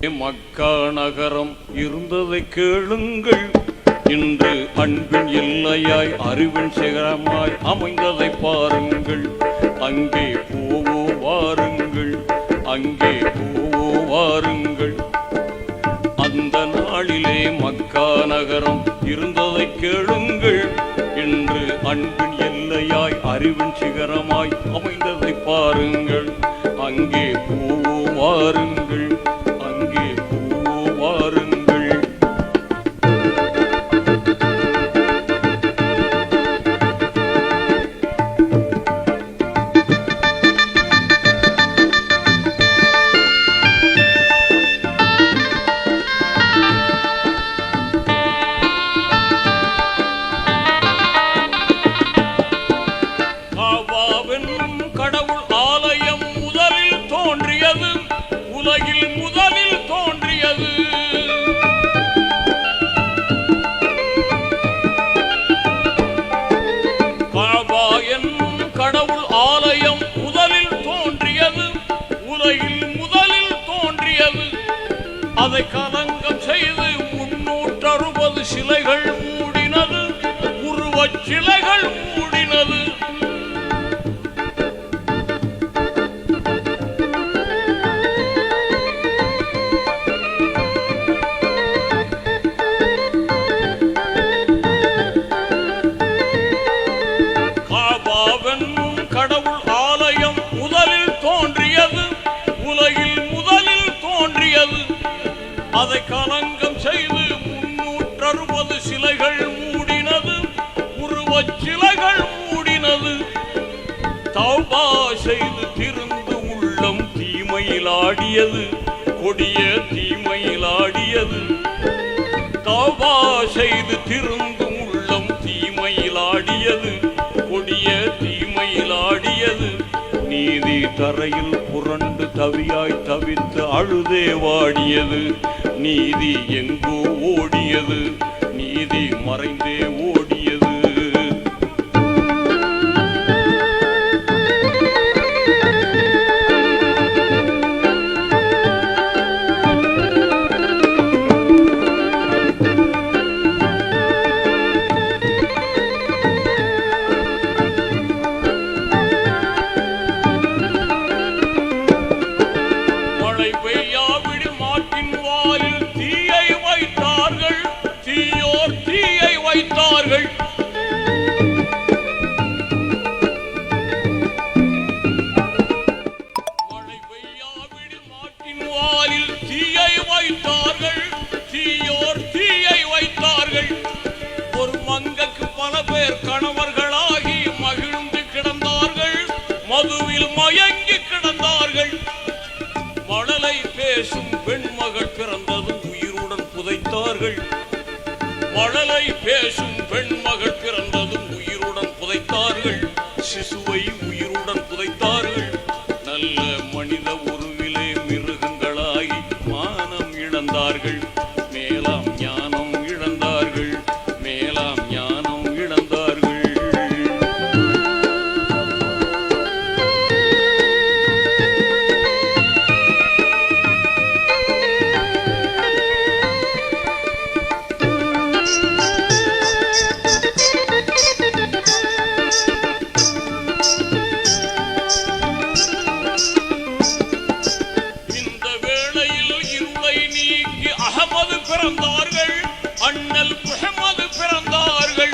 மக்கா நகரம் இருந்ததை கேளுங்கள், இன்று அன்பின் எல்லையாய் அறிவின் சிகரமாய் அமைந்ததை பாருங்கள். அங்கே போவோ வாருங்கள், அங்கே போவோ வாருங்கள். அந்த நாளிலே மக்கா நகரம் இருந்ததை கேளுங்கள், இன்று அன்பின் எல்லையாய் அறிவின் சிகரமாய் அமைந்ததை பாருங்கள். அங்கே போவோ வாருங்கள், அங்கே போவோ வாருங்கள். கடவுள் ஆலயம் முதலில் தோன்றியது, உலகில் முதலில் தோன்றியது. காபா என்னும் கடவுள் ஆலயம் முதலில் தோன்றியது, உலகில் முதலில் தோன்றியது. அதை கலங்கம் செய்து 360 சிலைகள் மூடினது, உருவச் சிலைகள் மூடினது. கடவுள் ஆலயம் முதலில் தோன்றியது, உலகில் முதலில் தோன்றியது. அதை கலங்கம் செய்து 360 சிலைகள் மூடினது, உருவச் சிலைகள் மூடினது. தௌபா செய்து திருந்து உள்ளம் தீமையில் ஆடியது, கொடிய தீமையில் ஆடியது. தௌபா செய்து திருந்து உள்ளம் தீமையில் ஆடியது, கொடிய தீமையில் ஆடியது. நீதி தரையில் புரண்டு தவியாய் தவித்து அழுதே வாடியது. நீதி எங்கோ ஓடியது, நீதி மறைந்தே ஓடியது. ஒரு மங்கைக்கு பல பேர் கணவர்களாகி மகிழ்ந்து கிடந்தார்கள், மதுவில் மயங்கி கிடந்தார்கள். மழலை பேசும் பெண்மகள் பிறந்ததும் உயிருடன் புதைத்தார்கள். மழலை பேசும் பெண்மகள் பிறந்ததும் உயிருடன் புதைத்தார்கள். சிசுவை உயிருடன் புதைத்தார்கள். நல்ல மனித உருவிலே மிருகங்களாகி மானம் இழந்தார்கள். மேலாம் ஞானம் இழந்தார்கள், மேலாம் ஞானம் இழந்தார்கள். இந்த வேளையில் இருளை நீக்கி அகமது பிறந்தார்கள், அண்ணல் முஹம்மது பிறந்தார்கள்.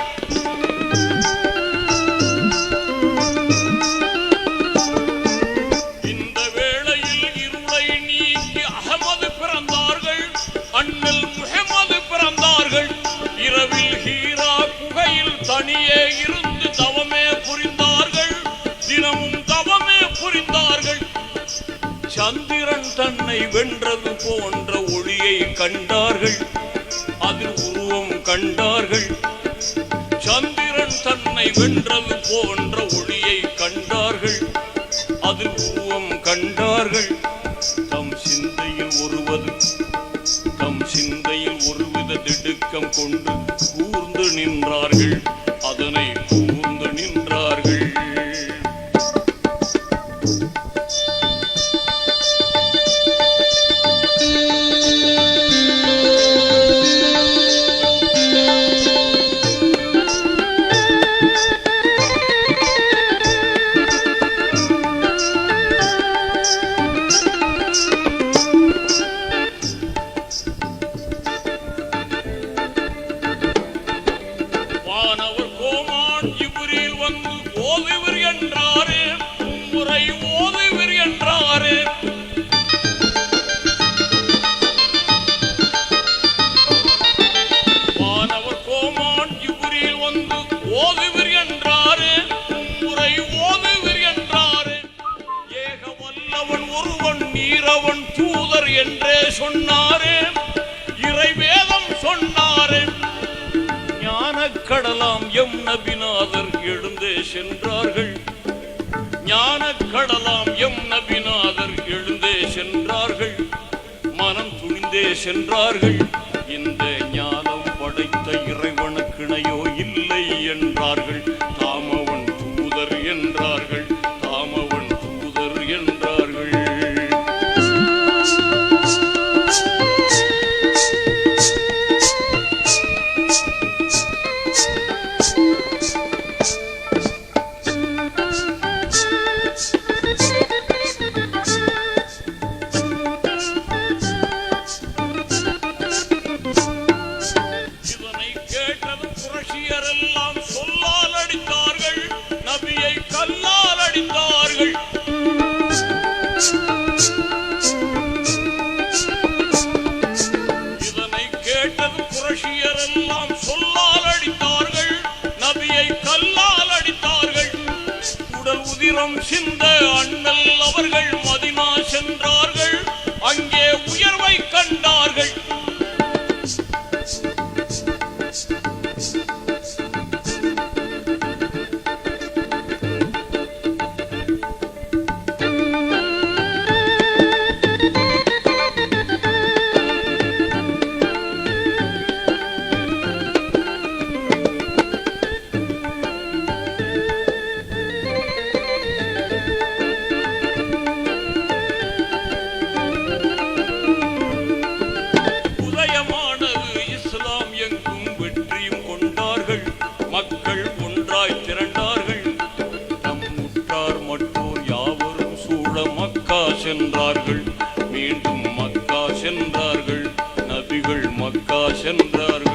இந்த வேளையில் இருளை நீக்கி அகமது பிறந்தார்கள், அண்ணல் முஹம்மது பிறந்தார்கள். இரவில் ஹீரா குகையில் தனியே இருந்து தவமே புரிந்தார்கள், தினமும் தவமே புரிந்தார்கள். சந்திரன் தன்னை வென்றது போன்ற ஒளியை கண்டார்கள், அதில் உருவம் கண்டார்கள். சந்திரன் தன்னை வென்றது போன்ற ஒளியை கண்டார்கள், அதில் உருவம் கண்டார்கள். தம் சிந்தையில் ஒருவித திடுக்கம் கொண்டு கூர்ந்து நின்றார்கள், அதனை கூர்ந்து நின்றார்கள். கதிரவன் தூதர் என்றே சொன்னாரே, இறைவேதம் சொன்னாரே. ஞான கடலாம் எம் நபிநாதர் எழுந்தே சென்றார்கள். ஞான கடலாம் எம் நபிநாதர் எழுந்தே சென்றார்கள். மனம் துணிந்தே சென்றார்கள். இந்த ஞானம் படைத்த இறைவனுக்கிணையோ இல்லை என்றார்கள். தாமவன் தூதர் என்றார்கள். தாமவன் தூதர் என்றார்கள். புரட்சியரெல்லாம் சொல்லால் அடித்தார்கள். நபியை கல்லால் அடித்தார்கள். இதனை கேட்டது புரட்சியரெல்லாம் சொல்லால் அடித்தார்கள். நபியை கல்லால் அடித்தார்கள். உடல் உதிரம் சிந்த அண்ணல் அவர்கள் மதினா சென்றார்கள். அங்கே உயர்வை கண்டார்கள். மக்கள் ஒன்றாய் திரண்டார்கள். நம் உற்றார் மற்றோர் யாவரும் சூழ மக்கா சென்றார்கள். மீண்டும் மக்கா சென்றார்கள். நபிகள் மக்கா சென்றார்கள்.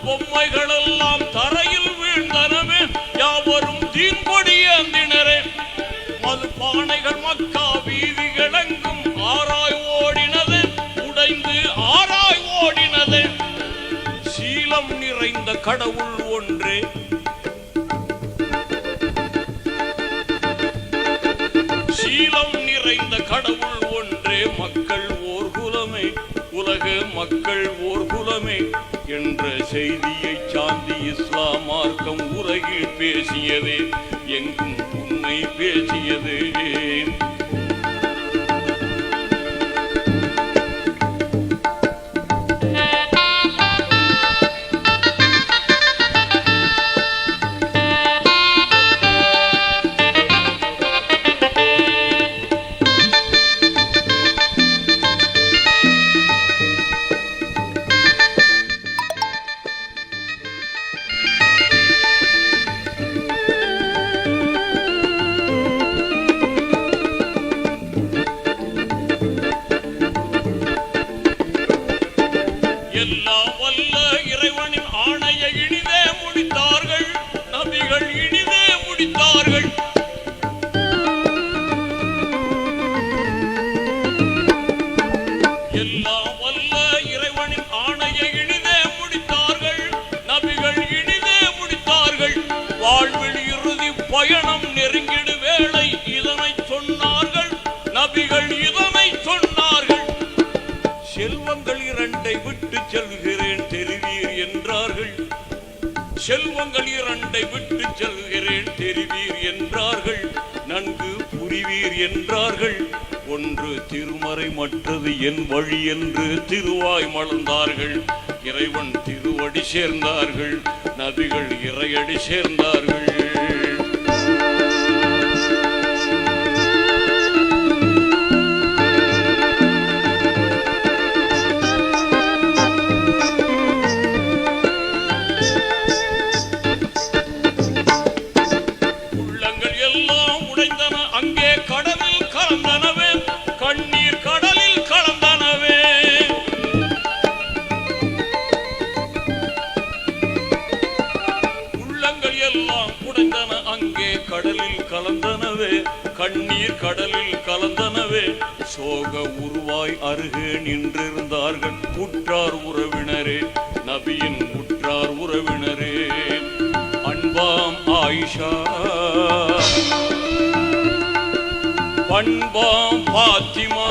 பொம்மைகளெல்லாம் தரையில் வீழ்ந்தனவே, யாவரும் தீன்பொடியேந்தினரே. மது பானைகள் மக்கா வீதிகளெங்கும் ஆராய் ஓடினது, உடைந்து ஆராய் ஓடினது. சீலம் நிறைந்த கடவுள் ஒன்றே, சீலம் நிறைந்த கடவுள் ஒன்றே. மக்கள் ஓர் குலமே, உலக மக்கள் ஓர் குலமே என்ற செய்தியை சாந்தி இஸ்லாம் மார்க்கம் உலகில் பேசியதே, எங்கும் உண்மை பேசியதே. எல்லாம் வல்ல இறைவனின் ஆணையை இனிதே முடித்தார்கள். நபிகள் இனிதே முடித்தார்கள். எல்லாம் வல்ல இறைவனின் ஆணையை இனிதே முடித்தார்கள். நபிகள் இனிதே முடித்தார்கள். வாழ்வில் இறுதி பயணம் நெருங்கிடு வேளை இதனை சொன்னார்கள். நபிகள் இதனை சொன்னார்கள். செல்வங்கள் இரண்டை விட்டு செல்கிறேன் தெரிவீர் என்றார்கள். செல்வங்கள் இரண்டை விட்டு செல்கிறேன் தெரிவீர் என்றார்கள். நன்கு புரிவீர் என்றார்கள். ஒன்று திருமறை, மற்றது என் வழி என்று திருவாய் மலர்ந்தார்கள். இறைவன் திருவடி சேர்ந்தார்கள். நபிகள் இறையடி சேர்ந்தார்கள். அங்கே கடலில் கலந்தனவே, கண்ணீர் கடலில் கலந்தனவே, கண்ணீர் கடலில் கலந்தனவே. சோக உருவாய் அருகே நின்றிருந்தார்கள் உற்றார் உறவினரே, நபியின் உற்றார் உறவினரே. அன்பாம் ஆயிஷா, பண்பாம் பாத்திமா,